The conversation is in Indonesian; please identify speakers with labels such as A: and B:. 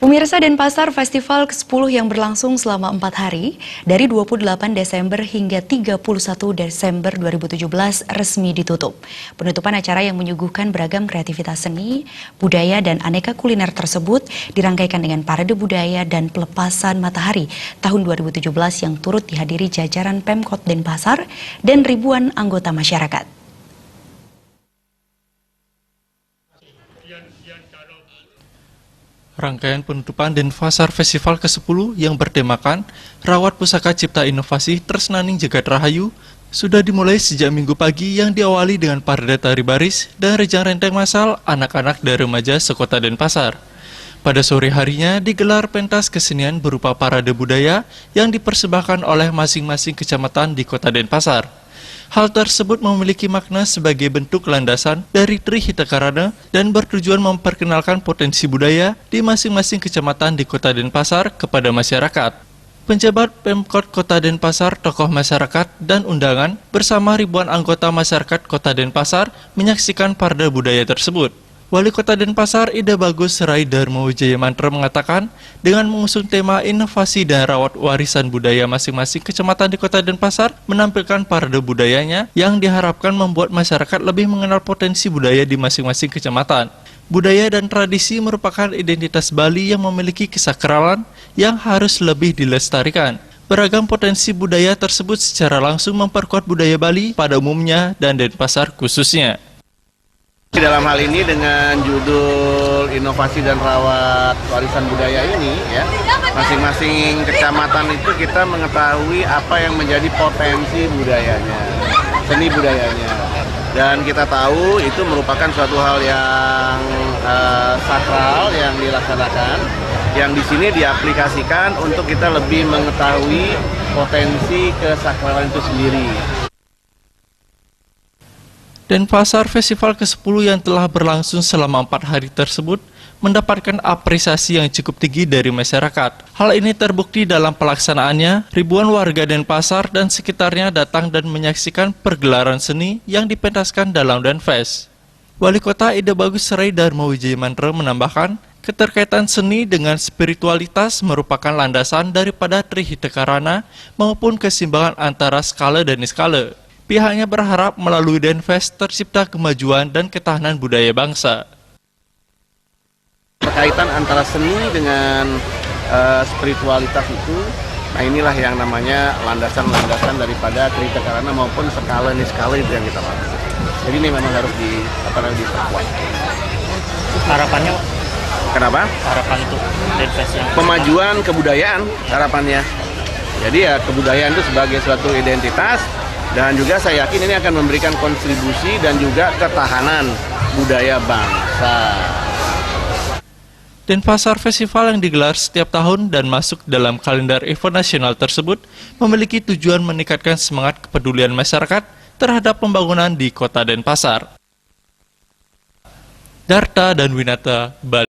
A: Pemirsa, Denpasar Festival ke-10 yang berlangsung selama 4 hari, dari 28 Desember hingga 31 Desember 2017 resmi ditutup. Penutupan acara yang menyuguhkan beragam kreativitas seni, budaya, dan aneka kuliner tersebut dirangkaikan dengan parade budaya dan pelepasan matahari tahun 2017 yang turut dihadiri jajaran Pemkot Denpasar dan ribuan anggota masyarakat.
B: Rangkaian penutupan Denpasar Festival ke-10 yang bertemakan Rawat Pusaka Cipta Inovasi Tresnaning Jagat Rahayu sudah dimulai sejak Minggu pagi yang diawali dengan parade tari baris dan rejang renteng massal anak-anak dan remaja sekota Denpasar. Pada sore harinya digelar pentas kesenian berupa parade budaya yang dipersembahkan oleh masing-masing kecamatan di kota Denpasar. Hal tersebut memiliki makna sebagai bentuk landasan dari Tri Hitakarana dan bertujuan memperkenalkan potensi budaya di masing-masing kecamatan di Kota Denpasar kepada masyarakat. Penjabat Pemkot Kota Denpasar, tokoh masyarakat, dan undangan bersama ribuan anggota masyarakat Kota Denpasar menyaksikan parade budaya tersebut. Wali Kota Denpasar Ida Bagus Rai Dharma Wijaya Mantra mengatakan, dengan mengusung tema inovasi dan rawat warisan budaya masing-masing kecamatan di Kota Denpasar menampilkan parade budayanya yang diharapkan membuat masyarakat lebih mengenal potensi budaya di masing-masing kecamatan. Budaya dan tradisi merupakan identitas Bali yang memiliki kesakralan yang harus lebih dilestarikan. Beragam potensi budaya tersebut secara langsung memperkuat budaya Bali pada umumnya dan Denpasar khususnya.
C: Dalam hal ini dengan judul inovasi dan rawat warisan budaya ini ya, masing-masing kecamatan itu kita mengetahui apa yang menjadi potensi budayanya, seni budayanya. Dan kita tahu itu merupakan suatu hal yang sakral yang dilaksanakan, yang di sini diaplikasikan untuk kita lebih mengetahui potensi kesakralan itu sendiri.
B: Denpasar Festival ke-10 yang telah berlangsung selama 4 hari tersebut mendapatkan apresiasi yang cukup tinggi dari masyarakat. Hal ini terbukti dalam pelaksanaannya, ribuan warga Denpasar dan sekitarnya datang dan menyaksikan pergelaran seni yang dipentaskan dalam Denfest. Wali Kota Ida Bagus Rai Dharma Wijaya Mantra menambahkan, keterkaitan seni dengan spiritualitas merupakan landasan daripada Tri Hitakarana maupun keseimbangan antara skala dan niskala. Pihaknya berharap melalui Denfest tercipta kemajuan dan ketahanan budaya bangsa.
C: Berkaitan antara seni dengan spiritualitas itu, nah inilah yang namanya landasan-landasan daripada Tri Hitakarana maupun skala niskala itu yang kita maksud. Jadi ini memang harus diperkuat.
D: Harapannya?
C: Kenapa?
D: Harapan untuk Denfest yang
C: pemajuan kebudayaan harapannya. Jadi ya kebudayaan itu sebagai suatu identitas. Dan juga saya yakin ini akan memberikan kontribusi dan juga ketahanan budaya bangsa.
B: Denpasar Festival yang digelar setiap tahun dan masuk dalam kalender event nasional tersebut memiliki tujuan meningkatkan semangat kepedulian masyarakat terhadap pembangunan di Kota Denpasar. Darta dan Winata, Bali.